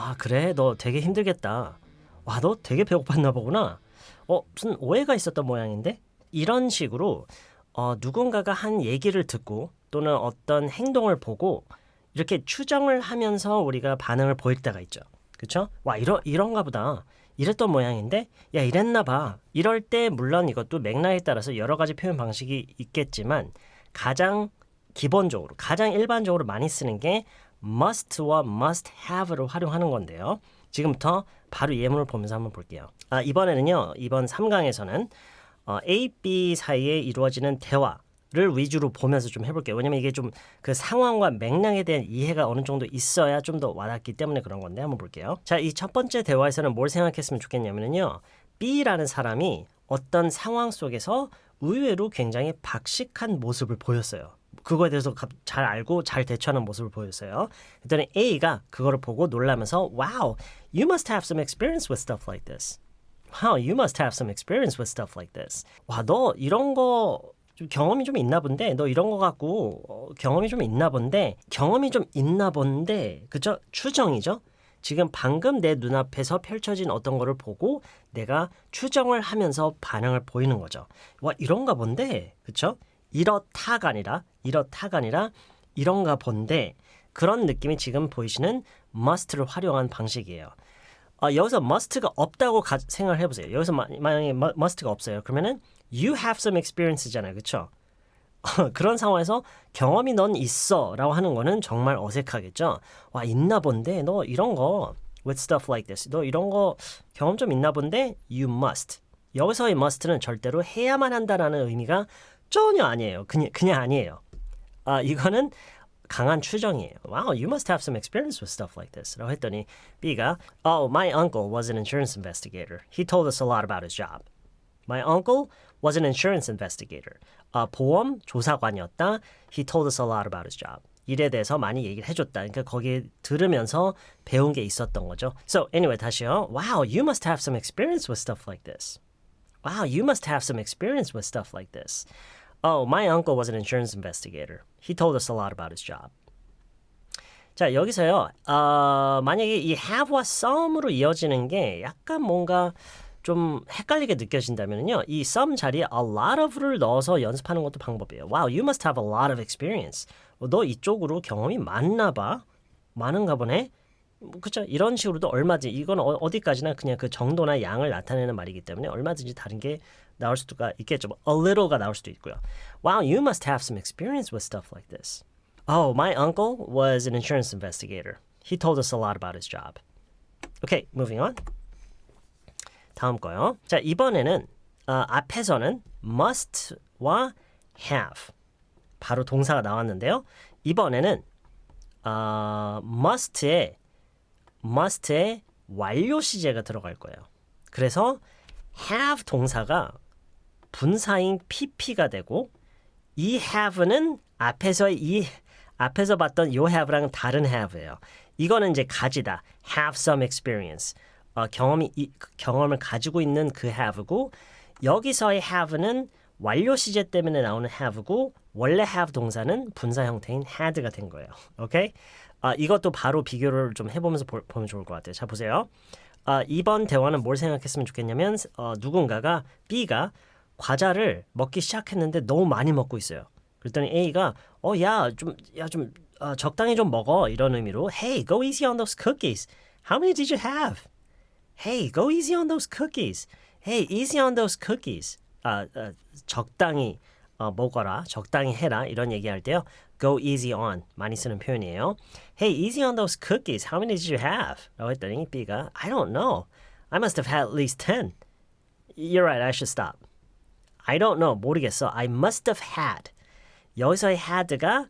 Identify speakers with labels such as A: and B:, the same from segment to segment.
A: 아, 그래? 너 되게 힘들겠다. 와, 너 되게 배고팠나 보구나. 무슨 오해가 있었던 모양인데? 이런 식으로 누군가가 한 얘기를 듣고 또는 어떤 행동을 보고 이렇게 추정을 하면서 우리가 반응을 보일 때가 있죠. 그쵸? 와, 이런가 보다. 이랬던 모양인데? 야, 이랬나 봐. 이럴 때 물론 이것도 맥락에 따라서 여러 가지 표현 방식이 있겠지만 가장 기본적으로, 가장 일반적으로 많이 쓰는 게 must와 must have를 활용하는 건데요. 지금부터 바로 예문을 보면서 한번 볼게요. 이번에는요. 이번 3강에서는 A, B 사이에 이루어지는 대화를 위주로 보면서 좀 해볼게요. 왜냐면 이게 좀 그 상황과 맥락에 대한 이해가 어느 정도 있어야 좀 더 와닿기 때문에 그런 건데 한번 볼게요. 자, 이 첫 번째 대화에서는 뭘 생각했으면 좋겠냐면요. B라는 사람이 어떤 상황 속에서 의외로 굉장히 박식한 모습을 보였어요. 그거에 대해서 잘 알고 잘 대처하는 모습을 보였어요. 그랬더니 A가 그거를 보고 놀라면서 Wow, you must have some experience with stuff like this. Wow, you must have some experience with stuff like this. 와, 너 이런 거 좀 경험이 좀 있나 본데? 너 이런 거 갖고 경험이 좀 있나 본데? 경험이 좀 있나 본데? 그죠? 추정이죠? 지금 방금 내 눈앞에서 펼쳐진 어떤 거를 보고 내가 추정을 하면서 반응을 보이는 거죠. 와, 이런가 본데? 그쵸? 이렇다가 아니라 이런가 본데 그런 느낌이 지금 보이시는 must를 활용한 방식이에요. 여기서 must가 없다고 생각을 해보세요. 여기서 만약에 must가 없어요. 그러면은 you have some experience잖아요. 그쵸? 그런 상황에서 경험이 넌 있어 라고 하는 거는 정말 어색하겠죠. 와, 있나 본데 너 이런 거 with stuff like this 너 이런 거 경험 좀 있나 본데 you must. 여기서의 must는 절대로 해야만 한다라는 의미가 전혀 아니에요. 그냥 아니에요. 이거는 강한 추정이에요. Wow, you must have some experience with stuff like this. 라고 했더니 B가 my uncle was an insurance investigator. He told us a lot about his job. My uncle was an insurance investigator. 보험 조사관이었다. He told us a lot about his job. 일에 대해서 많이 얘기를 해줬다. 그러니까 거기에 들으면서 배운 게 있었던 거죠. So anyway, 다시요. Wow, you must have some experience with stuff like this. Wow, you must have some experience with stuff like this. My uncle was an insurance investigator. He told us a lot about his job. 자, 여기서요. 만약에 이 have와 some으로 이어지는 게 약간 뭔가 좀 헷갈리게 느껴진다면요. 이 some 자리에 a lot of를 넣어서 연습하는 것도 방법이에요. Wow, you must have a lot of experience. 너 이쪽으로 경험이 많나 봐. 많은가 보네. 그렇죠. 이런 식으로도 얼마든지 이건 어디까지나 그냥 그 정도나 양을 나타내는 말이기 때문에 얼마든지 다른 게 나올 수가 있겠죠. A little가 나올 수도 있고요. Wow, you must have some experience with stuff like this. Oh, my uncle was an insurance investigator. He told us a lot about his job. Okay, moving on. 다음 거요. 자, 이번에는 앞에서는 must와 have 바로 동사가 나왔는데요. 이번에는 must의 완료 시제가 들어갈 거예요. 그래서 have 동사가 분사인 pp가 되고 이 have는 앞에서 봤던 요 have랑 다른 have예요. 이거는 이제 가지다. have some experience. 경험을 가지고 있는 그 have고 여기서의 have는 완료 시제 때문에 나오는 have고 원래 have 동사는 분사 형태인 had가 된 거예요. 오케이? 이것도 바로 비교를 좀 해보면서 보면 좋을 것 같아요. 자, 보세요. 이번 대화는 뭘 생각했으면 좋겠냐면 누군가가 B가 과자를 먹기 시작했는데 너무 많이 먹고 있어요. 그랬더니 A가 좀 적당히 좀 먹어 이런 의미로 Hey, go easy on those cookies. How many did you have? Hey, go easy on those cookies. Hey, easy on those cookies. 적당히 먹어라, 적당히 해라 이런 얘기할 때요. Go easy on 많이 쓰는 표현이에요. Hey, easy on those cookies. How many did you have? 라고 했더니 B가 I don't know. I must have had at least 10. You're right, I should stop. I don't know. 모르겠어. I must have had. 여기서의 had가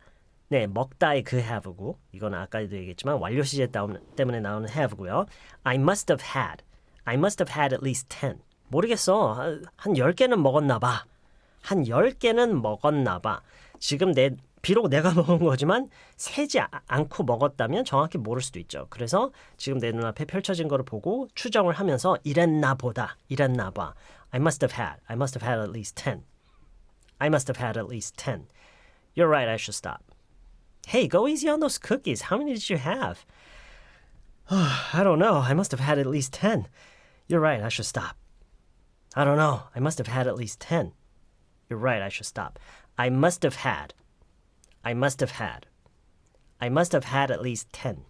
A: 먹다의 그 have고 이건 아까도 얘기했지만 완료 시제 때문에 나오는 have고요. I must have had. I must have had at least 10. 모르겠어. 한 10개는 먹었나 봐. 한 10개는 먹었나 봐. 지금 비록 내가 먹은 거지만 세지 않고 먹었다면 정확히 모를 수도 있죠. 그래서 지금 내 눈앞에 펼쳐진 거를 보고 추정을 하면서 이랬나 봐. I must have had at least 10. I must have had at least 10. You're right, I should stop. Hey, go easy on those cookies. How many did you have? I don't know. I must have had at least 10. You're right. I should stop. I don't know. I must have had at least 10. You're right. I should stop. I must have had. I must have had. I must have had at least 10.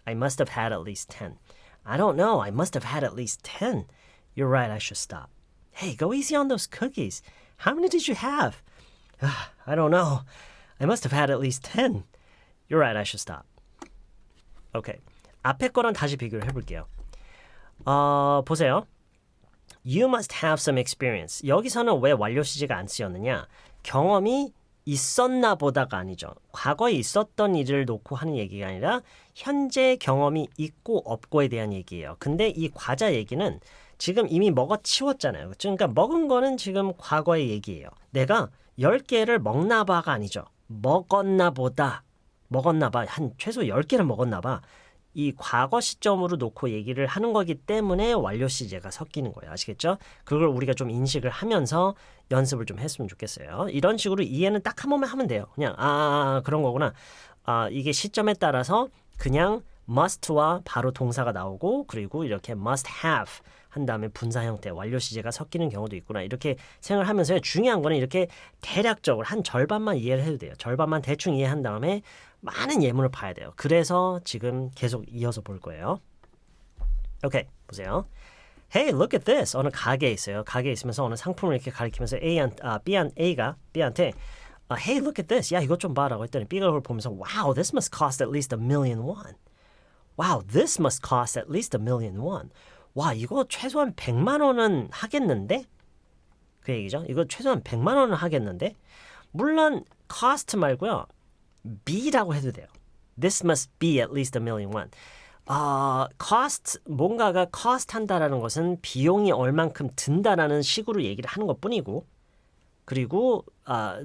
A: I must have had at least 10. I don't know. I must have had at least 10. You're right. I should stop. Hey, go easy on those cookies. How many did you have? I don't know. I must have had at least 10. You're right. I should stop. 오케이. 앞에 거랑 다시 비교를 해볼게요. 보세요. You must have some experience. 여기서는 왜 완료 시제가 안 쓰였느냐? 경험이 있었나 보다가 아니죠. 과거에 있었던 일을 놓고 하는 얘기가 아니라 현재 경험이 있고 없고에 대한 얘기예요. 근데 이 과자 얘기는 지금 이미 먹어치웠잖아요. 그러니까 먹은 거는 지금 과거의 얘기예요. 내가 10개를 먹나 봐가 아니죠. 먹었나 보다. 먹었나 봐. 한 최소 10개를 먹었나 봐. 이 과거 시점으로 놓고 얘기를 하는 거기 때문에 완료 시제가 섞이는 거예요. 아시겠죠? 그걸 우리가 좀 인식을 하면서 연습을 좀 했으면 좋겠어요. 이런 식으로 이해는 딱 한 번만 하면 돼요. 그냥 그런 거구나. 이게 시점에 따라서 그냥 must와 바로 동사가 나오고 그리고 이렇게 must have 한 다음에 분사 형태 완료 시제가 섞이는 경우도 있구나. 이렇게 생각을 하면서 중요한 거는 이렇게 대략적으로 한 절반만 이해를 해도 돼요. 절반만 대충 이해한 다음에 많은 예문을 봐야 돼요. 그래서 지금 계속 이어서 볼 거예요. 오케이, 보세요. Hey, look at this. 어느 가게에 있어요. 가게에 있으면서 어느 상품을 이렇게 가리키면서 A가 B한테 Hey, look at this. 야, 이것 좀 봐라고 했더니 B가 그걸 보면서 Wow, this must cost at least $1,000,000. Wow, this must cost at least $1,000,000. 와, 이거 최소한 100만 원은 하겠는데? 그 얘기죠. 이거 최소한 100만 원은 하겠는데? 물론 cost 말고요. B라고 해도 돼요. This must be at least $1,000,000. cost, 뭔가가 cost 한다라는 것은 비용이 얼만큼 든다라는 식으로 얘기를 하는 것 뿐이고 그리고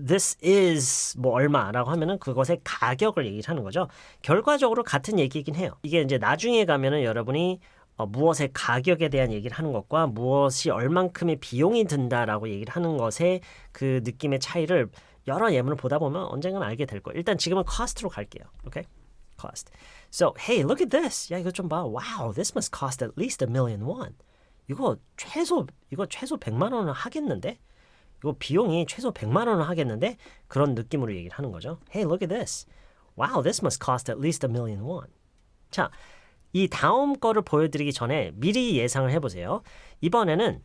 A: this is 뭐 얼마라고 하면은 그것의 가격을 얘기를 하는 거죠. 결과적으로 같은 얘기이긴 해요. 이게 이제 나중에 가면은 여러분이 무엇의 가격에 대한 얘기를 하는 것과 무엇이 얼만큼의 비용이 든다라고 얘기를 하는 것의 그 느낌의 차이를 여러 예문을 보다 보면 언젠가는 알게 될 거예요. 일단 지금은 cost로 갈게요. 오케이? cost. So, hey, look at this. 야, 이거 좀 봐. Wow, this must cost at least $1,000,000. 이거 최소 100만 원은 하겠는데? 이거 비용이 최소 100만 원은 하겠는데? 그런 느낌으로 얘기를 하는 거죠. Hey, look at this. Wow, this must cost at least $1,000,000. 자, 이 다음 거를 보여드리기 전에 미리 예상을 해보세요. 이번에는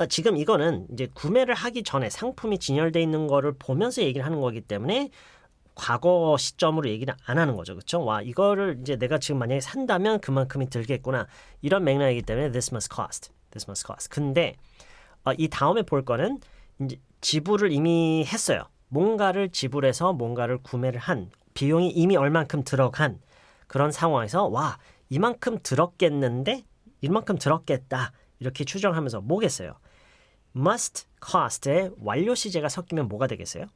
A: 지금 이거는 이제 구매를 하기 전에 상품이 진열돼 있는 거를 보면서 얘기를 하는 거기 때문에 과거 시점으로 얘기는 안 하는 거죠. 그렇죠? 와, 이거를 이제 내가 지금 만약에 산다면 그만큼이 들겠구나. 이런 맥락이기 때문에 this must cost. This must cost. 근데 이 다음에 볼 거는 이제 지불을 이미 했어요. 뭔가를 지불해서 뭔가를 구매를 한 비용이 이미 얼만큼 들어간 그런 상황에서 와, 이만큼 들었겠는데? 이만큼 들었겠다. 이렇게 추정하면서 뭐겠어요? must cost의 완료 시제가 섞이면 뭐가 되겠어요?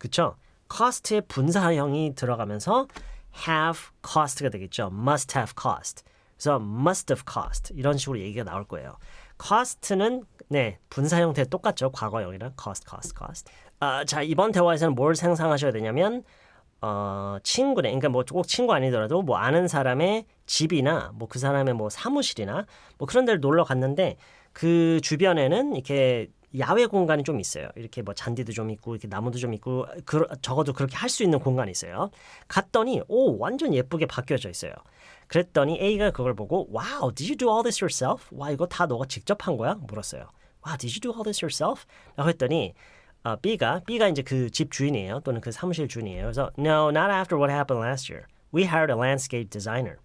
A: 그쵸? cost의 분사형이 들어가면서 have cost가 되겠죠. must have cost. 그래서 must have cost 이런 식으로 얘기가 나올 거예요. cost는 네 분사 형태 똑같죠. 과거형이랑 cost. 자, 이번 대화에서는 뭘 상상하셔야 되냐면 친구네. 그러니까 뭐 꼭 친구 아니더라도 뭐 아는 사람의 집이나 뭐 그 사람의 뭐 사무실이나 뭐 그런 데를 놀러 갔는데 그 주변에는 이렇게 야외 공간이 좀 있어요. 이렇게 뭐 잔디도 좀 있고 이렇게 나무도 좀 있고 적어도 그렇게 할 수 있는 공간이 있어요. 갔더니 완전 예쁘게 바뀌어져 있어요. 그랬더니 A가 그걸 보고 Wow, did you do all this yourself? 와, 이거 다 너가 직접 한 거야? 물었어요. Wow, did you do all this yourself? 라고 했더니 B가 이제 그 집 주인이에요. 또는 그 사무실 주인이에요. 그래서 No, not after what happened last year. We hired a landscape designer.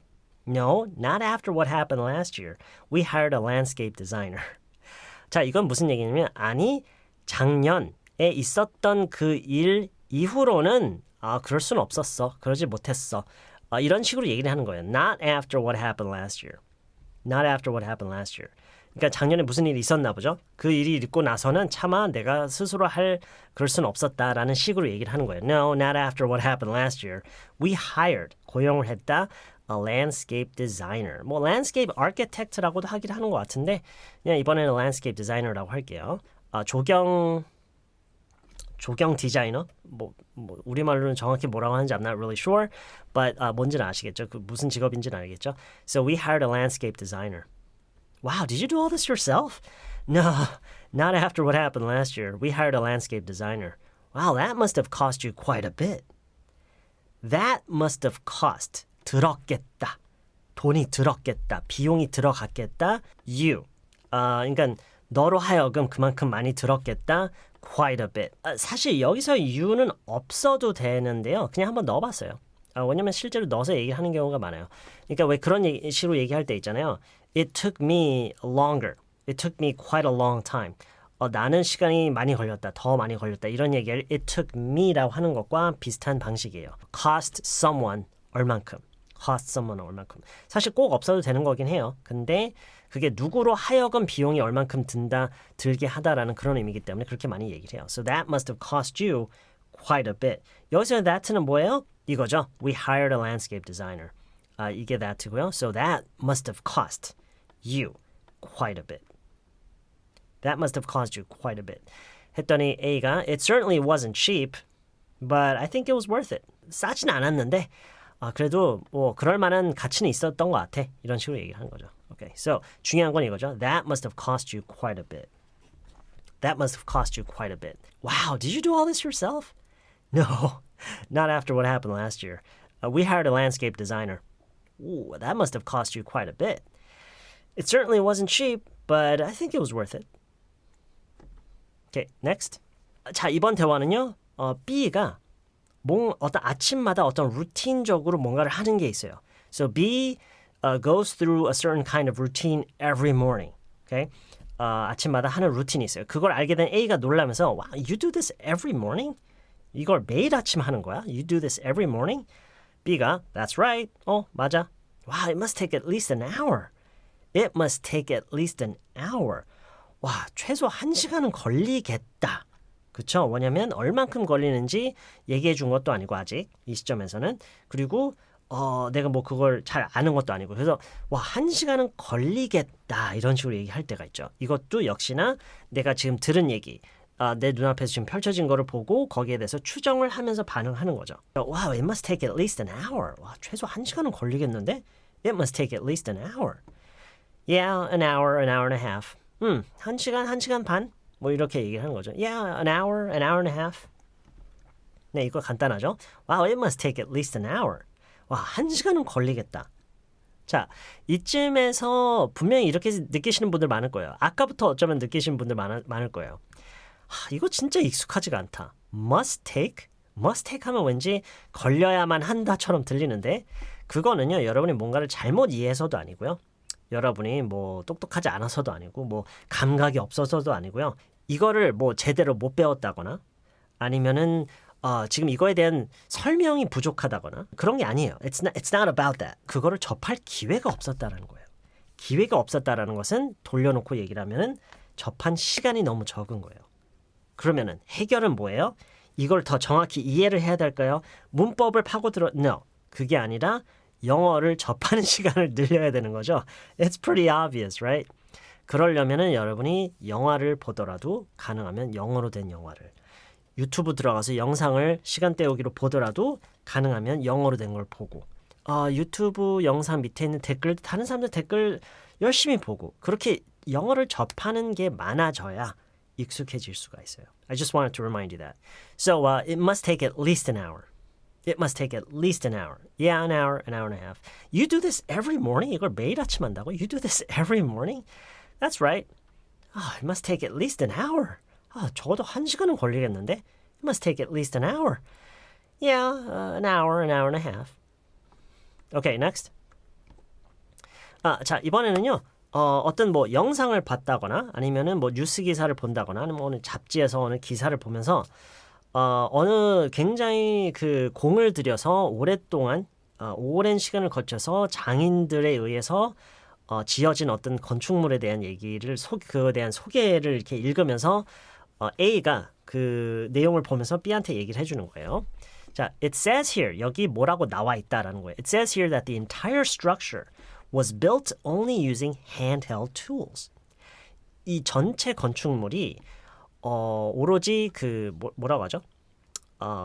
A: No, not after what happened last year. We hired a landscape designer. 자, 이건 무슨 얘기냐면 아니, 작년에 있었던 그 일 이후로는 그럴 수는 없었어. 그러지 못했어. 이런 식으로 얘기를 하는 거예요. Not after what happened last year. Not after what happened last year. 그러니까 작년에 무슨 일이 있었나 보죠. 그 일이 있고 나서는 차마 내가 스스로 그럴 수는 없었다라는 식으로 얘기를 하는 거예요. No, not after what happened last year. We hired, 고용을 했다. A landscape designer. 뭐 landscape architect라고도 하긴 하는 것 같은데 그냥 이번에는 landscape designer라고 할게요. 조경 조경 디자이너? 뭐 우리말로는 정확히 뭐라고 하는지 I'm not really sure, but 뭔지는 아시겠죠? 그 무슨 직업인지는 알겠죠? So we hired a landscape designer. Wow, did you do all this yourself? No, not after what happened last year. We hired a landscape designer. Wow, that must have cost you quite a bit. That must have cost. 들었겠다. 돈이 들었겠다. 비용이 들어갔겠다. You. 그러니까 너로 하여금 그만큼 많이 들었겠다. Quite a bit. 사실 여기서 you는 없어도 되는데요. 그냥 한번 넣어봤어요. 왜냐면 실제로 넣어서 얘기를 하는 경우가 많아요. 그러니까 왜 그런 식으로 얘기할 때 있잖아요. It took me longer. It took me quite a long time. 나는 시간이 많이 걸렸다. 더 많이 걸렸다. 이런 얘기를 it took me라고 하는 것과 비슷한 방식이에요. Cost someone 얼만큼. Cost someone 얼만큼. 사실 꼭 없어도 되는 거긴 해요. 근데 그게 누구로 하여금 비용이 얼만큼 들게 하다라는 그런 의미이기 때문에 그렇게 많이 얘기를 해요. So that must have cost you quite a bit. 여기서 that는 뭐예요? 이거죠. We hired a landscape designer. 이게 that고요. So that must have cost you quite a bit. That must have cost you quite a bit. 했더니 A가 It certainly wasn't cheap, but I think it was worth it. 싸진 않았는데 그래도 뭐 그럴 만한 가치는 있었던 것 같아. 이런 식으로 얘기를 하는 거죠. Okay, so 중요한 건 이거죠. That must have cost you quite a bit. That must have cost you quite a bit. Wow, did you do all this yourself? No, not after what happened last year. We hired a landscape designer. Ooh, that must have cost you quite a bit. It certainly wasn't cheap, but I think it was worth it. Okay, next. 자, 이번 대화는요. B가 어떤 아침마다 어떤 루틴적으로 뭔가를 하는 게 있어요. So B goes through a certain kind of routine every morning. Okay? 아침마다 하는 루틴이 있어요. 그걸 알게 된 A가 놀라면서 Wow, you do this every morning? 이걸 매일 아침 하는 거야? You do this every morning? B가 That's right. 맞아. Wow, it must take at least an hour. It must take at least an hour. 와, 최소 1시간은 걸리겠다. 그쵸? 왜냐면 얼만큼 걸리는지 얘기해 준 것도 아니고 아직 이 시점에서는. 그리고 내가 뭐 그걸 잘 아는 것도 아니고. 그래서 와, 1시간은 걸리겠다. 이런 식으로 얘기할 때가 있죠. 이것도 역시나 내가 지금 들은 얘기, 내 눈앞에서 지금 펼쳐진 거를 보고 거기에 대해서 추정을 하면서 반응하는 거죠. Wow, it must take at least an hour. 와, 최소 1시간은 걸리겠는데? It must take at least an hour. Yeah, an hour and a half. 1시간 반? 뭐 이렇게 얘기를 하는 거죠. Yeah, an hour and a half. 네, 이거 간단하죠? Wow, it must take at least an hour. 와, 1시간은 걸리겠다. 자, 이쯤에서 분명히 이렇게 느끼시는 분들 많을 거예요. 아까부터 어쩌면 느끼시는 분들 많을 거예요. 이거 진짜 익숙하지가 않다. Must take 하면 왠지 걸려야만 한다처럼 들리는데 그거는요, 여러분이 뭔가를 잘못 이해해서도 아니고요. 여러분이 뭐 똑똑하지 않아서도 아니고 뭐 감각이 없어서도 아니고요. 이거를 뭐 제대로 못 배웠다거나 아니면은 지금 이거에 대한 설명이 부족하다거나 그런 게 아니에요. It's not about that. 그거를 접할 기회가 없었다라는 거예요. 기회가 없었다라는 것은 돌려놓고 얘기를 하면은 접한 시간이 너무 적은 거예요. 그러면은 해결은 뭐예요? 이걸 더 정확히 이해를 해야 될까요? 문법을 파고들어 No. 그게 아니라 영어를 접하는 시간을 늘려야 되는 거죠. It's pretty obvious, right? 그러려면은 여러분이 영화를 보더라도 가능하면 영어로 된 영화를 유튜브 들어가서 영상을 시간 때우기로 보더라도 가능하면 영어로 된 걸 보고 유튜브 영상 밑에 있는 댓글 다른 사람들 댓글 열심히 보고 그렇게 영어를 접하는 게 많아져야 익숙해질 수가 있어요. I just wanted to remind you that. So it must take at least an hour. It must take at least an hour. Yeah, an hour and a half. You do this every morning? 이걸 매일 아침 한다고? You do this every morning? That's right. It must take at least an hour. 적어도 1시간은 걸리겠는데? It must take at least an hour. Yeah, an hour and a half. Okay, next. 자, 이번에는요. 어떤 뭐 영상을 봤다거나 아니면은 뭐 뉴스 기사를 본다거나 아니면 오늘 잡지에서 어느 기사를 보면서 어느 굉장히 그 공을 들여서 오랫동안 오랜 시간을 거쳐서 장인들에 의해서 지어진 어떤 건축물에 대한 얘기를 그거에 대한 소개를 이렇게 읽으면서 A가 그 내용을 보면서 B한테 얘기를 해주는 거예요. 자, it says here 여기 뭐라고 나와 있다라는 거예요. It says here that the entire structure was built only using handheld tools. 이 전체 건축물이 오로지 뭐라고 하죠?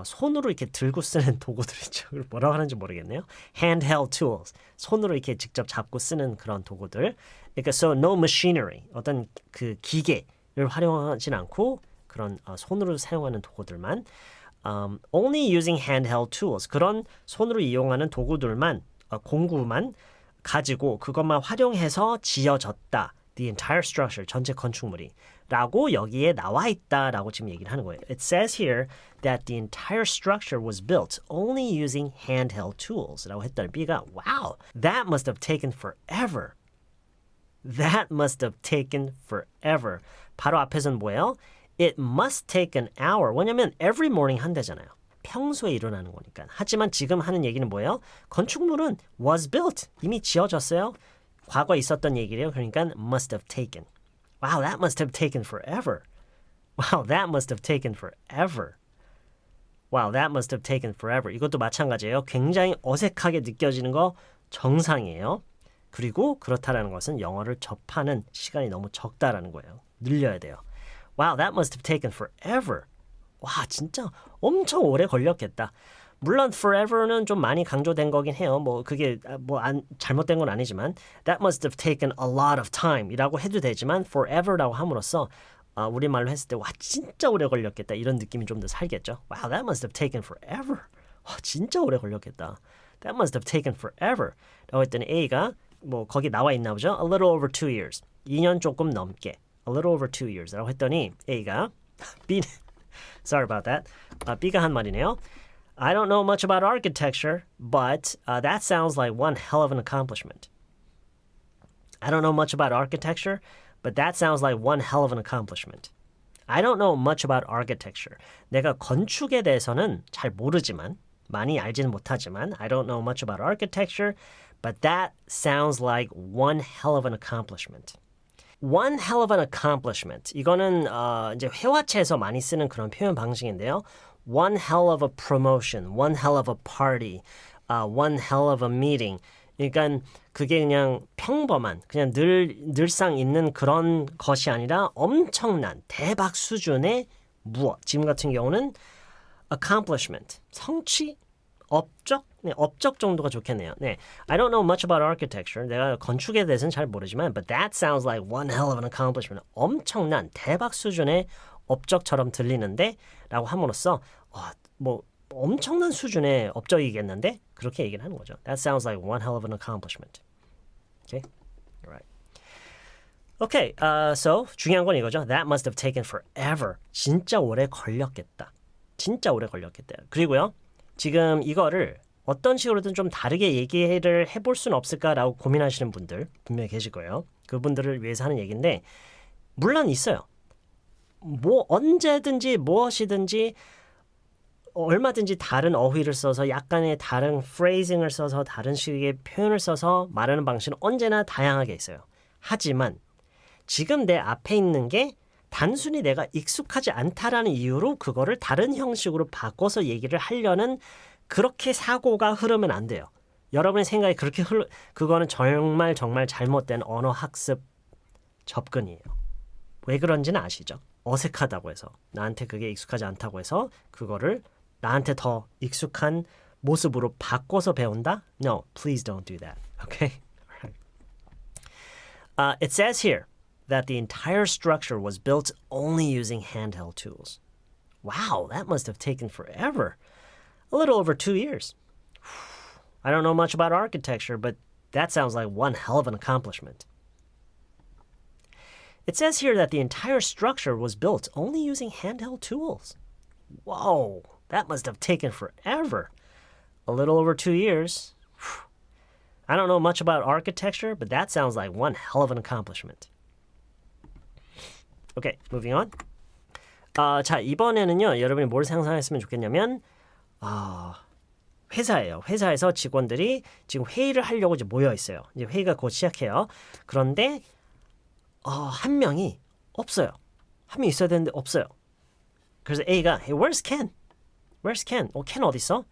A: 손으로 이렇게 들고 쓰는 도구들 있죠. 뭐라고 하는지 모르겠네요. Handheld tools. 손으로 이렇게 직접 잡고 쓰는 그런 도구들. 그러니까 so no machinery. 어떤 그 기계를 활용하진 않고 그런 손으로 사용하는 도구들만 only using handheld tools. 그런 손으로 이용하는 도구들만 공구만 가지고 그것만 활용해서 지어졌다. The entire structure, 전체 건축물이 라고 여기에 나와 있다라고 지금 얘기를 하는 거예요. It says here that the entire structure was built only using handheld tools 라고 했더니 B가 wow, that must have taken forever. That must have taken forever. 바로 앞에서는 뭐예요? It must take an hour. 왜냐면 every morning 한대잖아요. 평소에 일어나는 거니까. 하지만 지금 하는 얘기는 뭐예요? 건축물은 was built. 이미 지어졌어요. 과거에 있었던 얘기래요. 그러니까 must have taken. Wow, that must have taken forever. Wow, that must have taken forever. Wow, that must have taken forever. 이것도 마찬가지예요. 굉장히 어색하게 느껴지는 거 정상이에요. 그리고 그렇다라는 것은 영어를 접하는 시간이 너무 적다라는 거예요. 늘려야 돼요. Wow, that must have taken forever. 와, 진짜 엄청 오래 걸렸겠다. 물론 forever는 좀 많이 강조된 거긴 해요. 뭐 그게 잘못된 건 아니지만 that must have taken a lot of time이라고 해도 되지만 forever라고 함으로써 우리말로 했을 때 와 진짜 오래 걸렸겠다 이런 느낌이 좀 더 살겠죠. Wow, that must have taken forever. 와 진짜 오래 걸렸겠다. That must have taken forever. 라고 했더니 A가 뭐 거기 나와 있나 보죠. A little over 2 years. 2년 조금 넘게. A little over 2 years. 라고 했더니 A가 B Sorry about that. B가 한 말이네요. I don't know much about architecture, but that sounds like one hell of an accomplishment. I don't know much about architecture, but that sounds like one hell of an accomplishment. I don't know much about architecture. 내가 건축에 대해서는 잘 모르지만, 많이 알지는 못하지만, I don't know much about architecture, but that sounds like one hell of an accomplishment. One hell of an accomplishment. 이거는 이제 회화체에서 많이 쓰는 그런 표현 방식인데요. One hell of a promotion, one hell of a party, one hell of a meeting. 그러니까 그게 그냥 평범한, 그냥 늘상 있는 그런 것이 아니라 엄청난 대박 수준의 무엇. 지금 같은 경우는 accomplishment, 성취, 업적? 네, 업적 정도가 좋겠네요. 네, I don't know much about architecture. 내가 건축에 대해서는 잘 모르지만 but that sounds like one hell of an accomplishment. 엄청난 대박 수준의 업적처럼 들리는데 라고 함으로써 뭐 엄청난 수준의 업적이겠는데 그렇게 얘기를 하는 거죠. That sounds like one hell of an accomplishment. Okay? Alright. Okay, so 중요한 건 이거죠. That must have taken forever. 진짜 오래 걸렸겠다. 진짜 오래 걸렸겠다. 그리고요. 지금 이거를 어떤 식으로든 좀 다르게 얘기를 해볼 수는 없을까라고 고민하시는 분들 분명히 계실 거예요. 그분들을 위해서 하는 얘기인데 물론 있어요. 뭐 언제든지 무엇이든지 얼마든지 다른 어휘를 써서 약간의 다른 phrasing을 써서 다른 식의 표현을 써서 말하는 방식은 언제나 다양하게 있어요. 하지만 지금 내 앞에 있는 게 단순히 내가 익숙하지 않다라는 이유로 그거를 다른 형식으로 바꿔서 얘기를 하려는 그렇게 사고가 흐르면 안 돼요. 여러분의 생각이 그렇게 그거는 정말 잘못된 언어 학습 접근이에요. 왜 그런지는 아시죠? 어색하다고 해서 나한테 그게 익숙하지 않다고 해서 그거를 나한테 더 익숙한 모습으로 바꿔서 배운다? No, please don't do that. Okay? Alright. It says here that the entire structure was built only using handheld tools. Wow, that must have taken forever. A little over 2 years. I don't know much about architecture, but that sounds like one hell of an accomplishment. It says here that the entire structure was built only using handheld tools. Whoa, that must have taken forever. A little over 2 years. I don't know much about architecture, but that sounds like one hell of an accomplishment. Okay, moving on. 자, 이번에는요, 여러분이 뭘 상상했으면 좋겠냐면, 회사예요. 회사에서 직원들이 지금 회의를 하려고 이제 모여 있어요. 이제 회의가 곧 시작해요. 그런데, 한 명이 없어요. 한 명 있어야 되는데 없어요. 그래서 A가, Hey, where's Ken? Where's Ken? Ken 어디 있어?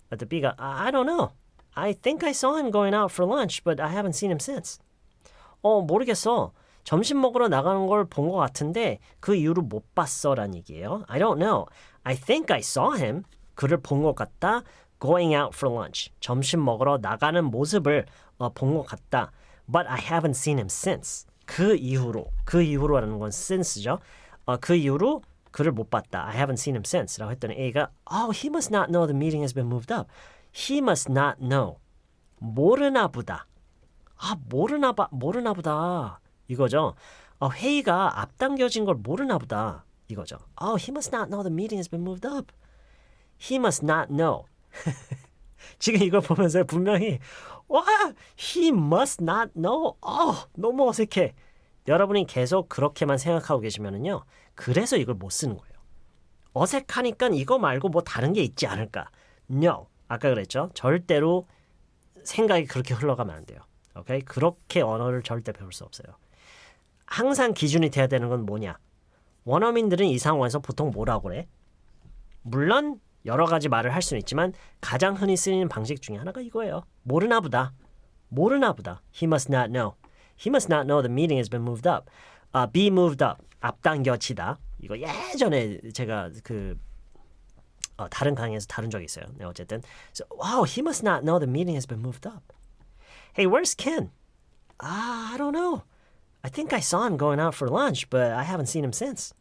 A: But B가, I don't know. I think I saw him going out for lunch, but I haven't seen him since. 모르겠어. 점심 먹으러 나가는 걸 본 것 같은데 그 이후로 못 봤어라는 얘기예요. I don't know. I think I saw him. 그를 본 것 같다. Going out for lunch. 점심 먹으러 나가는 모습을 본 것 같다. But I haven't seen him since. 그 이후로라는 건 since죠. 그 이후로 그를 못 봤다. I haven't seen him since. 라고 했더니 A가 he must not know the meeting has been moved up. He must not know. 모르나 보다. 모르나 보다. 이거죠. 회의가 앞당겨진 걸 모르나 보다. 이거죠. He must not know the meeting has been moved up. He must not know. 지금 이걸 보면서 분명히 he must not know. 너무 어색해. 여러분이 계속 그렇게만 생각하고 계시면은요. 그래서 이걸 못 쓰는 거예요. 어색하니까 이거 말고 뭐 다른 게 있지 않을까? No. 아까 그랬죠. 절대로 생각이 그렇게 흘러가면 안 돼요. 오케이? 그렇게 언어를 절대 배울 수 없어요. 항상 기준이 돼야 되는 건 뭐냐? 원어민들은 이 상황에서 보통 뭐라고 그래? 물론 여러 가지 말을 할 수는 있지만 가장 흔히 쓰이는 방식 중에 하나가 이거예요. 모르나 보다. He must not know. He must not know the meeting has been moved up. Be moved up. 앞당겨지다. 이거 예전에 제가 다른 강의에서 다룬 적이 있어요. 네, 어쨌든. So, he must not know the meeting has been moved up. Hey, where's Ken? I don't know. I think I saw him going out for lunch, but I haven't seen him since.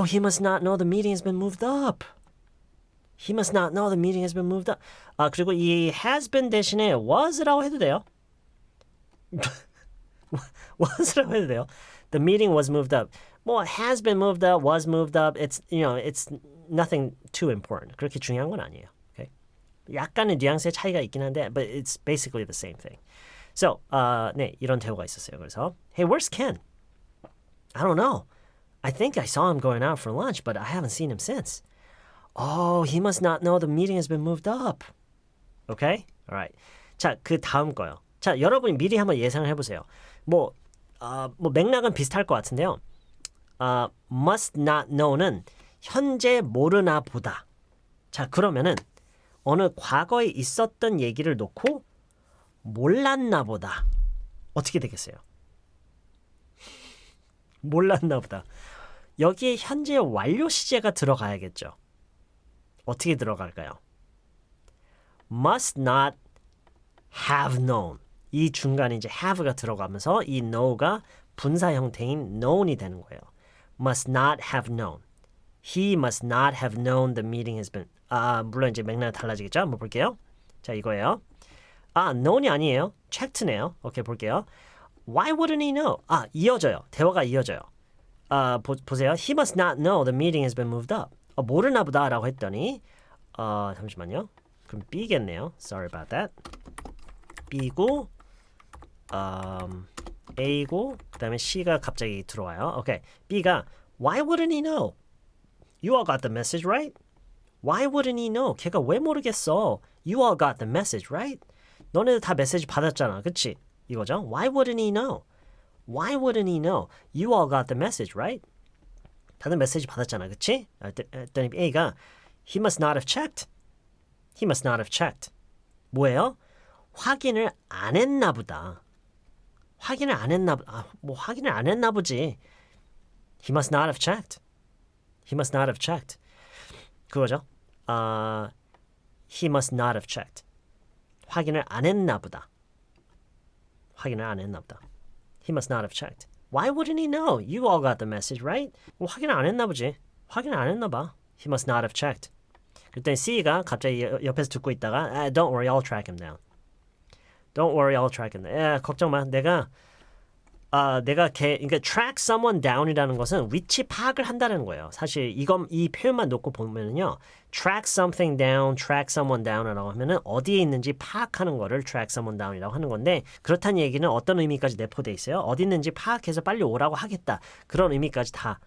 A: He must not know the meeting has been moved up. He must not know the meeting has been moved up. 그리고 이 has been 대신에 was라고 해도 돼요. was라고 해도 돼요. The meeting was moved up. 뭐 has been moved up, was moved up. It's nothing too important. 그렇게 중요한 건 아니에요. Okay? 약간의 뉘앙스의 차이가 있긴 한데, but it's basically the same thing. So, 네, 이런 대화가 있었어요. 그래서, hey, where's Ken? I don't know. I think I saw him going out for lunch, but I haven't seen him since. He must not know the meeting has been moved up. Okay? Alright. 자, 그 다음 거요. 자, 여러분이 미리 한번 예상을 해보세요. 뭐 맥락은 비슷할 것 같은데요. Must not know는 현재 모르나 보다. 자, 그러면은 어느 과거에 있었던 얘기를 놓고 몰랐나 보다. 어떻게 되겠어요? 몰랐나 보다. 여기에 현재 완료 시제가 들어가야겠죠. 어떻게 들어갈까요? Must not have known. 이 중간에 이제 have가 들어가면서 이 know가 분사 형태인 known이 되는 거예요. Must not have known. He must not have known the meeting has been. 물론 이제 맥락이 달라지겠죠. 한번 볼게요. 자, 이거예요. known이 아니에요. checked네요. 오케이, 볼게요. Why wouldn't he know? 이어져요. 대화가 이어져요. 보세요. He must not know the meeting has been moved up. 모르나 보다라고 했더니 잠시만요. 그럼 B겠네요. Sorry about that. B고 A고 그다음에 C가 갑자기 들어와요. 오케이. B가 Why wouldn't he know? You all got the message, right? Why wouldn't he know? 걔가 왜 모르겠어? You all got the message, right? 너네들 다 메시지 받았잖아. 그치? 이거죠. Why wouldn't he know? Why wouldn't he know? You all got the message, right? 다들 메시지 받았잖아. 그치? 했더니 A가 He must not have checked. He must not have checked. 뭐예요? 확인을 안 했나 보다. 확인을 안 했나 보지. He must not have checked. He must not have checked. 그거죠. He must not have checked. 확인을 안 했나 보다. He must not have checked. Why wouldn't he know? You all got the message, right? 확인 안 했나 보지. 확인 안 했나 봐. He must not have checked. 그때 C가 갑자기 옆에서 듣고 있다가 Don't worry, I'll track him down. Don't worry, I'll track him down. 걱정 마. 내가 그러니까 track someone down이라는 것은 위치 파악을 한다는 거예요. 사실 이 표현만 놓고 보면은요, track something down, track someone down이라고 하면은 어디에 있는지 파악하는 거를 track someone down이라고 하는 건데, 그렇다는 얘기는 어떤 의미까지 내포돼 있어요? 어디 있는지 파악해서 빨리 오라고 하겠다. 그런 의미까지 다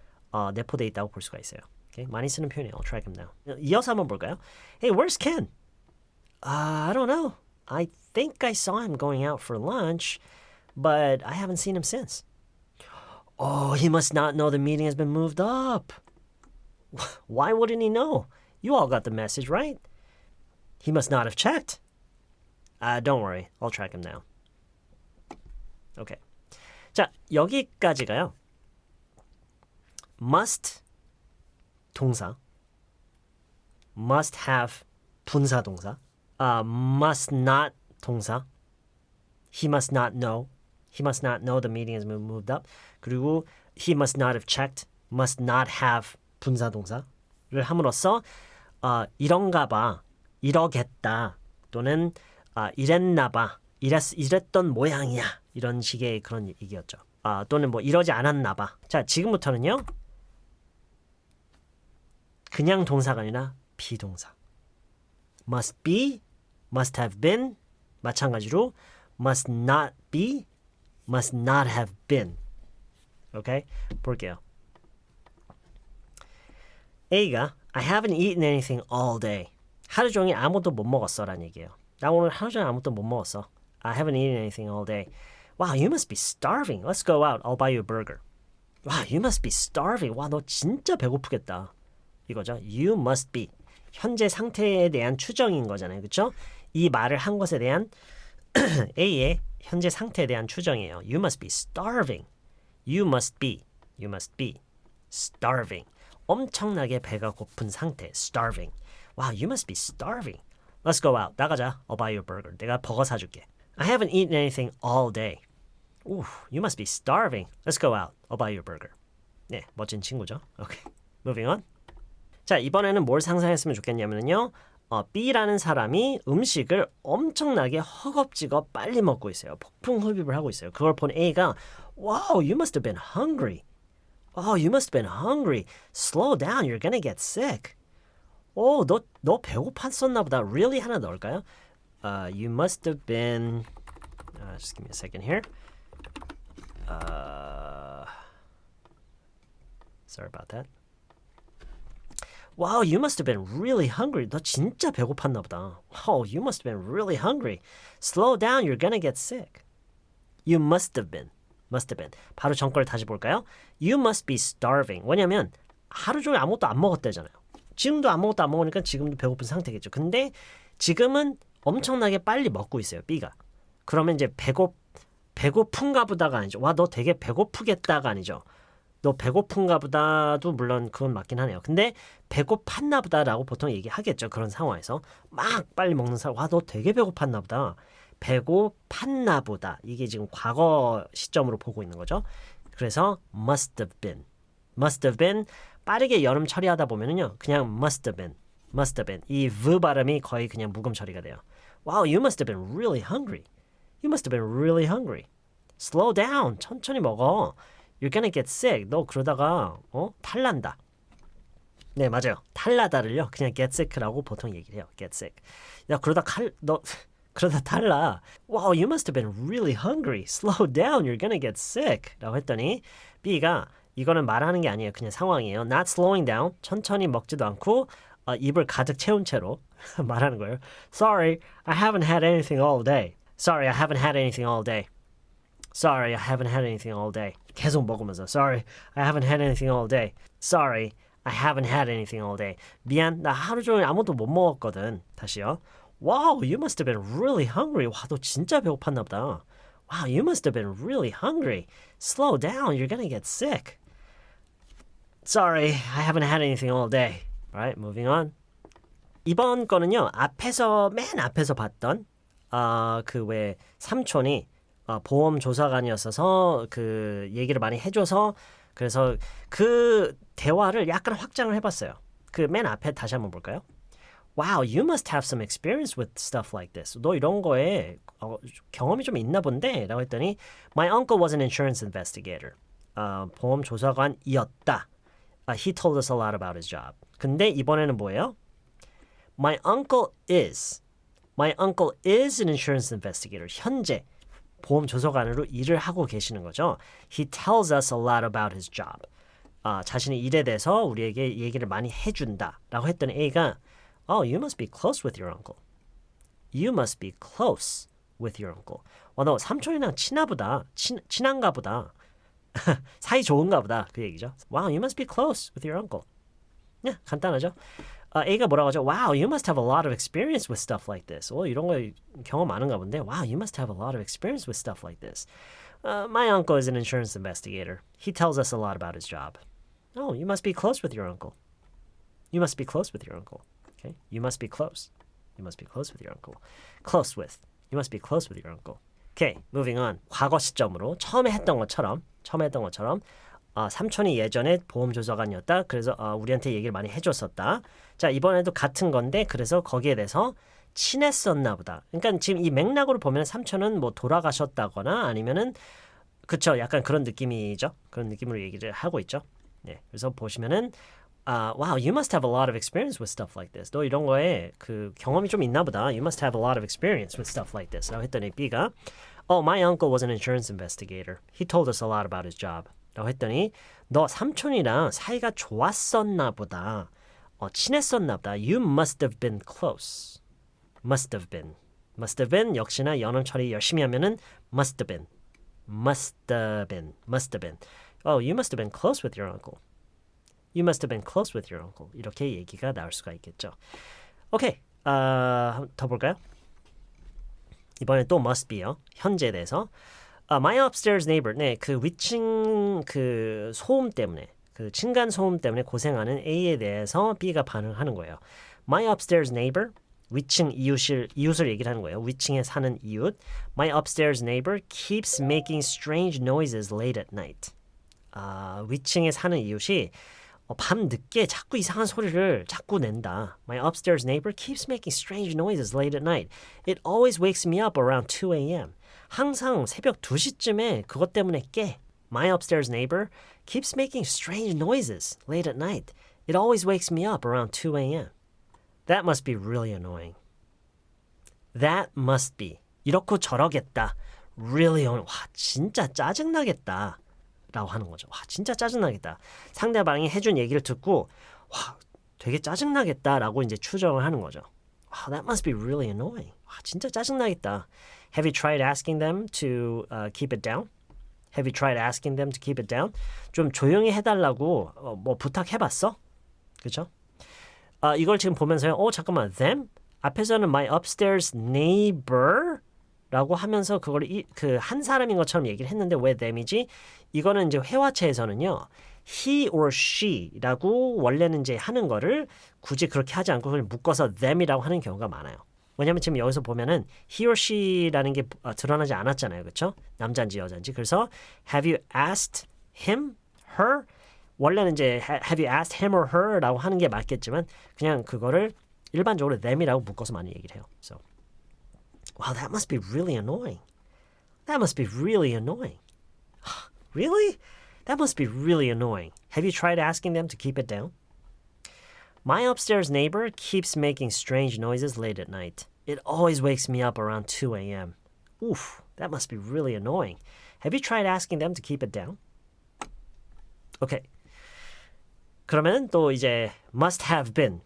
A: 내포돼 있다고 볼 수가 있어요. Okay? 많이 쓰는 표현이에요. track him down. 이어서 한번 볼까요? Hey, where's Ken? I don't know. I think I saw him going out for lunch. But I haven't seen him since. He must not know the meeting has been moved up. Why wouldn't he know? You all got the message, right? He must not have checked. Don't worry, I'll track him down. Okay. 자, 여기까지가요. must 동사, must have 분사 동사, must not 동사, he must not know, he must not know the meeting has been moved up. 그리고 he must not have checked, must not have 분사 동사를 함으로써 이런가 봐, 이러겠다 또는 이랬나 봐, 이랬던 모양이야 이런 식의 그런 얘기였죠. 또는 뭐 이러지 않았나 봐. 자, 지금부터는요. 그냥 동사가 아니라 비동사. must be, must have been 마찬가지로 must not be, must not have been. 오케이? 볼게요. A가 I haven't eaten anything all day. 하루 종일 아무것도 못 먹었어 라는 얘기예요. 나 오늘 하루 종일 아무것도 못 먹었어. I haven't eaten anything all day. Wow, you must be starving. Let's go out. I'll buy you a burger. Wow, you must be starving. 와, 너 진짜 배고프겠다. 이거죠. You must be. 현재 상태에 대한 추정인 거잖아요. 그렇죠? 이 말을 한 것에 대한 A의 현재 상태에 대한 추정이에요. You must be starving. You must be. You must be starving. 엄청나게 배가 고픈 상태. Starving. Wow, you must be starving. Let's go out. 나가자. I'll buy you a burger. 내가 버거 사줄게. I haven't eaten anything all day. Ooh, you must be starving. Let's go out. I'll buy you a burger. 네, 멋진 친구죠. Okay. Moving on. 자, 이번에는 뭘 상상했으면 좋겠냐면요. B라는 사람이 음식을 엄청나게 허겁지겁 빨리 먹고 있어요. 폭풍 흡입을 하고 있어요. 그걸 본 A가 Wow, you must have been hungry. Oh, you must have been hungry. Slow down. You're gonna get sick. 너 배고팠었나 보다. Really 하나 넣을까요? You must have been just give me a second here. Sorry about that. Wow, you must have been really hungry. 너 진짜 배고팠나 보다. Wow, you must have been really hungry. Slow down, you're gonna get sick. You must have been. Must have been. 바로 전거를 다시 볼까요? You must be starving. 왜냐면 하루 종일 아무것도 안 먹었대잖아요. 지금도 아무것도 안 먹으니까 지금도 배고픈 상태겠죠. 근데 지금은 엄청나게 빨리 먹고 있어요. B가. 그러면 이제 배고픈가 보다가 아니죠. 와, 너 되게 배고프겠다가 아니죠. 너 배고픈가 보다도 물론 그건 맞긴 하네요. 근데 배고팠나 보다라고 보통 얘기하겠죠. 그런 상황에서 막 빨리 먹는 사람, 와, 너 되게 배고팠나 보다. 배고팠나 보다. 이게 지금 과거 시점으로 보고 있는 거죠. 그래서 must have been. must have been 빠르게 여름 처리하다 보면은요. 그냥 must have been. must have been. 이 v 발음이 거의 그냥 묵음 처리가 돼요. Wow, you must have been really hungry. You must have been really hungry. Slow down. 천천히 먹어. You're gonna get sick. 너 그러다가 탈난다. 네, 맞아요. 탈나다를요. 그냥 get sick라고 보통 얘기를 해요. get sick. 야, 그러다 탈나. Wow, you must have been really hungry. Slow down. You're gonna get sick. 라고 했더니 B가 이거는 말하는 게 아니에요. 그냥 상황이에요. Not slowing down. 천천히 먹지도 않고 입을 가득 채운 채로 말하는 거예요. Sorry, I haven't had anything all day. Sorry, I haven't had anything all day. Sorry, I haven't had anything all day. 계속 먹으면서 Sorry, I haven't had anything all day. Sorry, I haven't had anything all day. 미안, 나 하루 종일 아무것도 못 먹었거든. 다시요. Wow, you must have been really hungry. 와, 너 진짜 배고팠나 보다. Wow, you must have been really hungry. Slow down, you're gonna get sick. Sorry, I haven't had anything all day. Alright, moving on. 이번 거는요, 맨 앞에서 봤던 그 왜 삼촌이 보험 조사관이었어서 그 얘기를 많이 해줘서 그래서 그 대화를 약간 확장을 해봤어요. 그 맨 앞에 다시 한번 볼까요? Wow, you must have some experience with stuff like this. 너 이런 거에 경험이 좀 있나 본데? 라고 했더니 My uncle was an insurance investigator. 보험 조사관이었다. He told us a lot about his job. 근데 이번에는 뭐예요? My uncle is an insurance investigator. 현재 보험 조사관으로 일을 하고 계시는 거죠. He tells us a lot about his job. 자신의 일에 대해서 우리에게 얘기를 많이 해준다. 라고 했더니 A가 Oh, you must be close with your uncle. You must be close with your uncle. 너 삼촌이랑 친한가 보다. 사이 좋은가 보다. 그 얘기죠. Wow, you must be close with your uncle. 네, 간단하죠. A가 뭐라고 하죠? Wow, you must have a lot of experience with stuff like this. 이런 거 경험 많은가 본데. Wow, you must have a lot of experience with stuff like this. My uncle is an insurance investigator. He tells us a lot about his job. Oh, you must be close with your uncle. You must be close with your uncle. Okay? You must be close. You must be close with your uncle. Close with. You must be close with your uncle. Okay, moving on. 과거 시점으로 처음에 했던 것처럼 삼촌이 예전에 보험조사관이었다. 그래서 우리한테 얘기를 많이 해줬었다. 자, 이번에도 같은 건데 그래서 거기에 대해서 친했었나 보다. 그러니까 지금 이 맥락으로 보면 삼촌은 뭐 돌아가셨다거나 아니면은 그쵸, 약간 그런 느낌이죠. 그런 느낌으로 얘기를 하고 있죠. 네, 그래서 보시면은 wow, you must have a lot of experience with stuff like this. 너 이런 거에 그 경험이 좀 있나 보다. You must have a lot of experience with stuff like this. 라고 했더니 B가 my uncle was an insurance investigator. He told us a lot about his job. 라고 했더니 너 삼촌이랑 사이가 좋았었나 보다. 친했었나 보다. You must have been close. Must have been. Must have been 역시나 연음 처리 열심히 하면은 must have been. Must have been. Must have been. Oh, you must have been close with your uncle. You must have been close with your uncle. 이렇게 얘기가 나올 수가 있겠죠. 오케이. 더 볼까요? 이번에 또 must be요. 현재에 대해서. My upstairs neighbor. 네, 그 위층 그 소음 때문에 그 층간 소음 때문에 고생하는 A에 대해서 B가 반응하는 거예요. My upstairs neighbor. 위층 이웃을 얘기를 하는 거예요. 위층에 사는 이웃. My upstairs neighbor keeps making strange noises late at night. 위층에 사는 이웃이 밤 늦게 자꾸 이상한 소리를 자꾸 낸다. My upstairs neighbor keeps making strange noises late at night. It always wakes me up around 2 a.m. 항상 새벽 2시쯤에 그것 때문에 깨. My upstairs neighbor keeps making strange noises late at night. It always wakes me up around 2 a.m. That must be really annoying. That must be. 이렇고 저러겠다. Really annoying. 와, 진짜 짜증나겠다. 라고 하는 거죠. 와, 진짜 짜증나겠다. 상대방이 해준 얘기를 듣고 와, 되게 짜증나겠다라고 이제 추정을 하는 거죠. Wow, that must be really annoying. 와, 진짜 짜증나겠다. Have you tried asking them to keep it down? Have you tried asking them to keep it down? 좀 조용히 해달라고 뭐 부탁해봤어? 그렇죠? 이걸 지금 보면서요. 잠깐만. them? 앞에서는 my upstairs neighbor 라고 하면서 그걸 그 한 사람인 것처럼 얘기를 했는데 왜 them이지? 이거는 이제 회화체에서는요. he or she라고 원래는 이제 하는 거를 굳이 그렇게 하지 않고 그냥 묶어서 them이라고 하는 경우가 많아요. 왜냐면 지금 여기서 보면은 he or she라는 게 드러나지 않았잖아요. 그렇죠? 남자인지 여자인지. 그래서 have you asked him, her? 원래는 이제 have you asked him or her라고 하는 게 맞겠지만 그냥 그거를 일반적으로 them이라고 묶어서 많이 얘기를 해요. So, wow, that must be really annoying. That must be really annoying. Really? That must be really annoying. Have you tried asking them to keep it down? My upstairs neighbor keeps making strange noises late at night. It always wakes me up around 2 a.m. Oof, that must be really annoying. Have you tried asking them to keep it down? Okay. 그러면 또 이제 must have been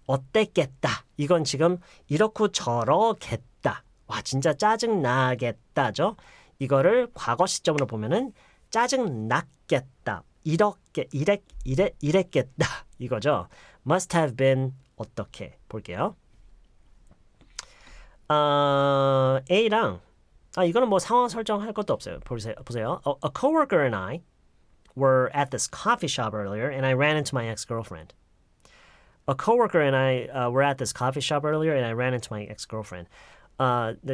A: 어땠겠다. 이건 지금 이렇고 저러겠다. 와, 진짜 짜증나겠다죠. 이거를 과거 시점으로 보면은 짜증났겠다. 이랬겠다. 이거죠. must have been 어떻게 볼게요. A랑 이거는 뭐 상황 설정할 것도 없어요. 보세요. A coworker and I were at this coffee shop earlier and I ran into my ex-girlfriend. A coworker and I were at this coffee shop earlier and I ran into my ex-girlfriend.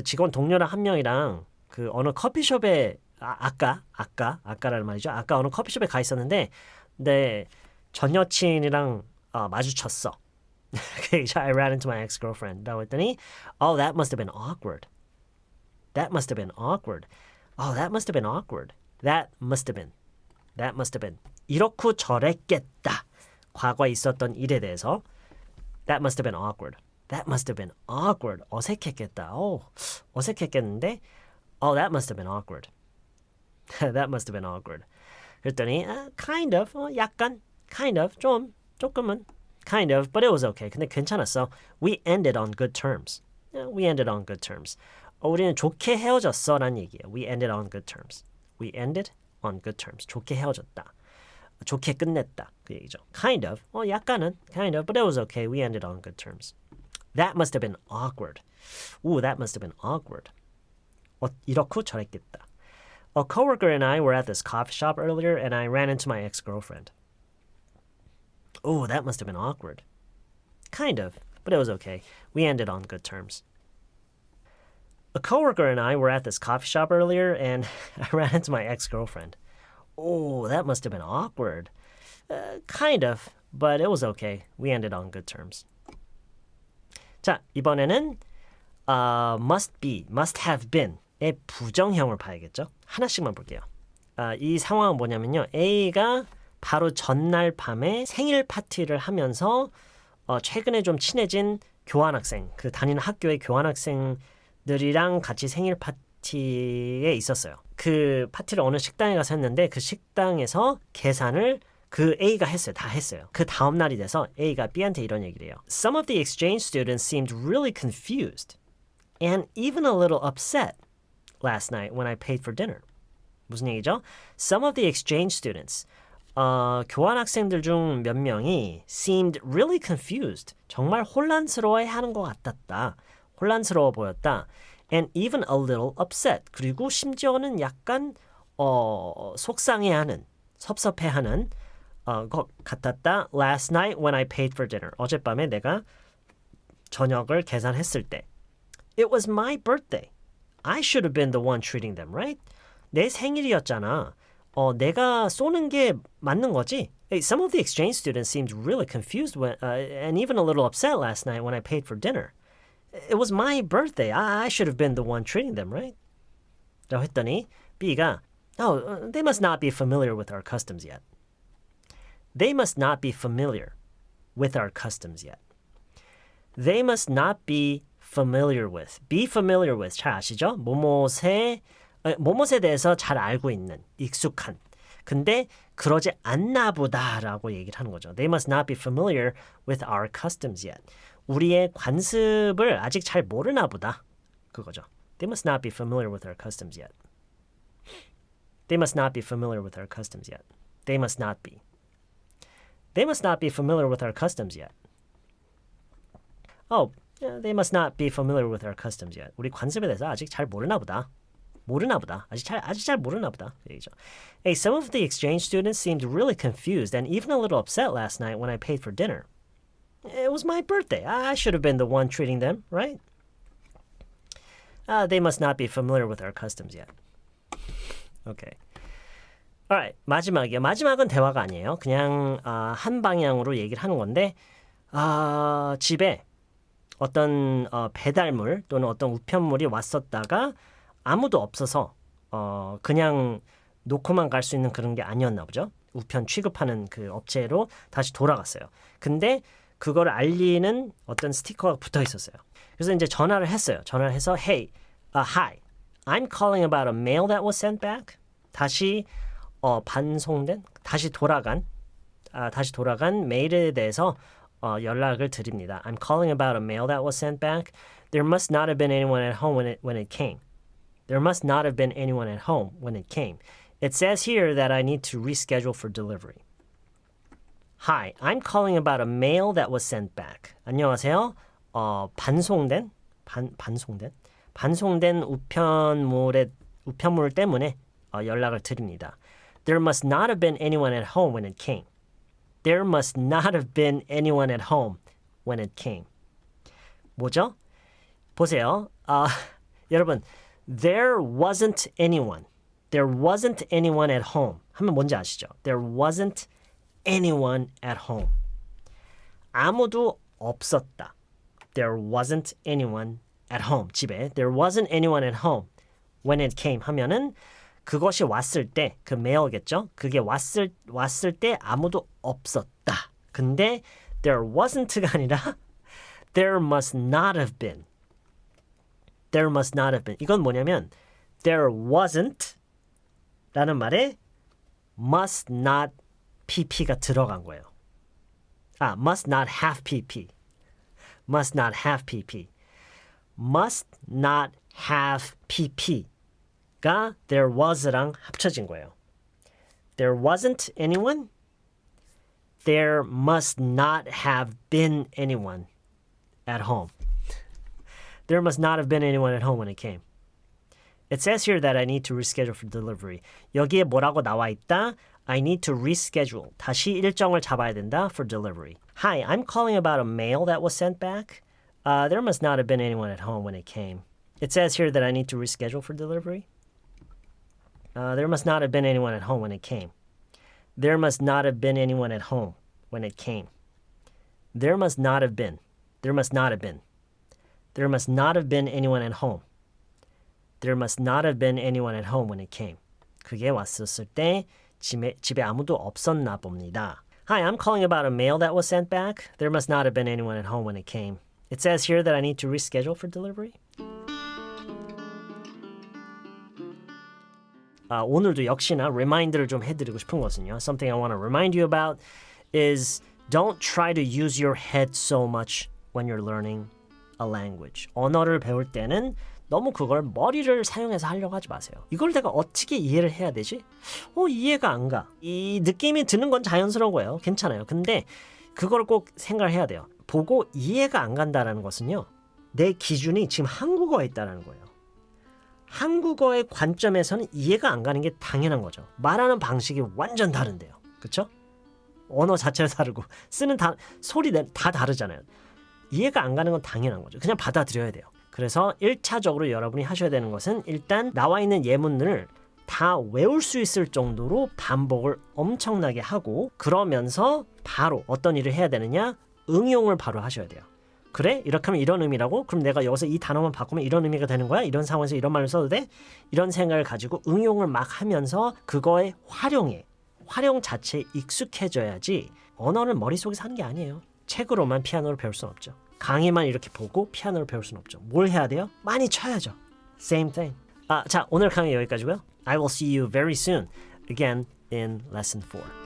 A: 직원 동료랑 한 명이랑 그 어느 커피숍에 아까라는 말이죠. 아까 어느 커피숍에 가 있었는데 네, 전 여친이랑 마주쳤어. I ran into my ex-girlfriend. 라고 했더니 oh, that must have been awkward. That must have been awkward. Oh, that must have been awkward. That must have been. That must have been. 이렇고 저랬겠다. 과거에 있었던 일에 대해서 That must have been awkward. That must have been awkward. 어색했겠다. 어색했겠는데 Oh, that must have been awkward. That must have been awkward. 그랬더니 kind of, 약간, kind of, 조금은, kind of, but it was okay. 근데 괜찮았어. We ended on good terms. We ended on good terms. 우리는 좋게 헤어졌어라는 얘기예요. We ended on good terms. We ended on good terms. 좋게 헤어졌다. 좋게 끝냈다. 그 얘기죠. Kind of, 약간은, kind of, but it was okay. We ended on good terms. That must have been awkward. Ooh, that must have been awkward. 이렇고 저랬겠다. A coworker and I were at this coffee shop earlier and I ran into my ex-girlfriend. Oh, that must have been awkward. Kind of, but it was okay. We ended on good terms. A coworker and I were at this coffee shop earlier and I ran into my ex-girlfriend. Oh, that must have been awkward. Kind of, but it was okay. We ended on good terms. 자, 이번에는 must be, must have been의 부정형을 봐야겠죠? 하나씩만 볼게요. 이 상황은 뭐냐면요. A가 바로 전날 밤에 생일 파티를 하면서 최근에 좀 친해진 교환학생, 그 다니는 학교의 교환학생들이랑 같이 생일 파티에 있었어요. 그 파티를 어느 식당에 가서 했는데 그 식당에서 계산을 그 A가 했어요. 다 했어요. 그 다음 날이 돼서 A가 B한테 이런 얘기를 해요. Some of the exchange students seemed really confused and even a little upset last night when I paid for dinner. 무슨 얘기죠? Some of the exchange students 교환학생들 중 몇 명이 seemed really confused. 정말 혼란스러워하는 것 같았다. 혼란스러워 보였다. And even a little upset. 그리고 심지어는 약간 속상해하는, 섭섭해하는 것 같았다. Last night when I paid for dinner. 어젯밤에 내가 저녁을 계산했을 때. It was my birthday. I should have been the one treating them, right? 내 생일이었잖아. 내가 쏘는 게 맞는 거지? Hey, some of the exchange students seemed really confused and even a little upset last night when I paid for dinner. It was my birthday. I should have been the one treating them, right? 라고 했더니 B가 they must not be familiar with our customs yet. They must not be familiar with our customs yet. They must not be familiar with. Be familiar with. 잘 아시죠? 뭐뭇에 대해서 잘 알고 있는, 익숙한. 근데 그러지 않나 보다라고 얘기를 하는 거죠. They must not be familiar with our customs yet. 우리의 관습을 아직 잘 모르나 보다. 그거죠. They must not be familiar with our customs yet. They must not be familiar with our customs yet. They must not be. They must not be familiar with our customs yet. They must not be familiar with our customs yet. 우리 관습에 대해서 아직 잘 모르나 보다. 아직 잘 모르나 보다. 얘기죠. Hey, some of the exchange students seemed really confused and even a little upset last night when I paid for dinner. It was my birthday. I should have been the one treating them, right? They must not be familiar with our customs yet. Okay. Alright, 마지막이요. 마지막은 대화가 아니에요. 그냥 한 방향으로 얘기를 하는 건데 집에 어떤 배달물 또는 어떤 우편물이 왔었다가 아무도 없어서 그냥 놓고만 갈 수 있는 그런 게 아니었나 보죠. 우편 취급하는 그 업체로 다시 돌아갔어요. 근데 그걸 알리는 어떤 스티커가 붙어 있었어요. 그래서 이제 전화를 했어요. 전화를 해서 Hey, hi, I'm calling about a mail that was sent back. 다시 반송된, 다시 돌아간 메일에 대해서 연락을 드립니다. I'm calling about a mail that was sent back. There must not have been anyone at home when it came. There must not have been anyone at home when it came. It says here that I need to reschedule for delivery. Hi, I'm calling about a mail that was sent back. 안녕하세요. 반송된 우편물 때문에 연락을 드립니다. There must not have been anyone at home when it came. There must not have been anyone at home when it came. 뭐죠? 보세요. 여러분, there wasn't anyone. There wasn't anyone at home. 하면 뭔지 아시죠? There wasn't anyone at home. 아무도 없었다. There wasn't anyone at home. 집에. There wasn't anyone at home when it came 하면은 그것이 왔을 때, 그 메일겠죠? 그게 왔을 때 아무도 없었다. 근데 there wasn't가 아니라 there must not have been. There must not have been. 이건 뭐냐면 there wasn't 라는 말에 must not pp가 들어간 거예요. must not have pp. Must not have pp. Must not have pp가 there was랑 합쳐진 거예요. There wasn't anyone. There must not have been anyone at home. There must not have been anyone at home when it came. It says here that I need to reschedule for delivery. 여기에 뭐라고 나와 있다? I need to reschedule. 다시 일정을 잡아야 된다 for delivery. Hi, I'm calling about a mail that was sent back. There must not have been anyone at home when it came. It says here that I need to reschedule for delivery. There must not have been anyone at home when it came. There must not have been anyone at home when it came. There must not have been. There must not have been. There must not have been anyone at home. There must not have been anyone at home when it came. 그게 왔었을 때 집에 아무도 없었나 봅니다. Hi, I'm calling about a mail that was sent back. There must not have been anyone at home when it came. It says here that I need to reschedule for delivery. 오늘도 역시나 리마인드를 좀 해드리고 싶은 것은요. Something I want to remind you about is don't try to use your head so much when you're learning a language. 언어를 배울 때는 너무 그걸 머리를 사용해서 하려고 하지 마세요. 이걸 내가 어떻게 이해를 해야 되지? 이해가 안 가. 이 느낌이 드는 건 자연스러운 거예요. 괜찮아요. 근데 그걸 꼭 생각을 해야 돼요. 보고 이해가 안 간다라는 것은요. 내 기준이 지금 한국어에 있다는 거예요. 한국어의 관점에서는 이해가 안 가는 게 당연한 거죠. 말하는 방식이 완전 다른데요. 그렇죠? 언어 자체가 다르고 쓰는 소리 다 다르잖아요. 이해가 안 가는 건 당연한 거죠. 그냥 받아들여야 돼요. 그래서 1차적으로 여러분이 하셔야 되는 것은 일단 나와 있는 예문을 다 외울 수 있을 정도로 반복을 엄청나게 하고 그러면서 바로 어떤 일을 해야 되느냐? 응용을 바로 하셔야 돼요. 그래? 이렇게 하면 이런 의미라고? 그럼 내가 여기서 이 단어만 바꾸면 이런 의미가 되는 거야? 이런 상황에서 이런 말을 써도 돼? 이런 생각을 가지고 응용을 막 하면서 그거에 활용 자체에 익숙해져야지 언어는 머릿속에서 하는 게 아니에요. 책으로만 피아노를 배울 수는 없죠. 강의만 이렇게 보고 피아노를 배울 수는 없죠. 뭘 해야 돼요? 많이 쳐야죠. Same thing. 자, 오늘 강의 여기까지고요. I will see you very soon again in lesson 4.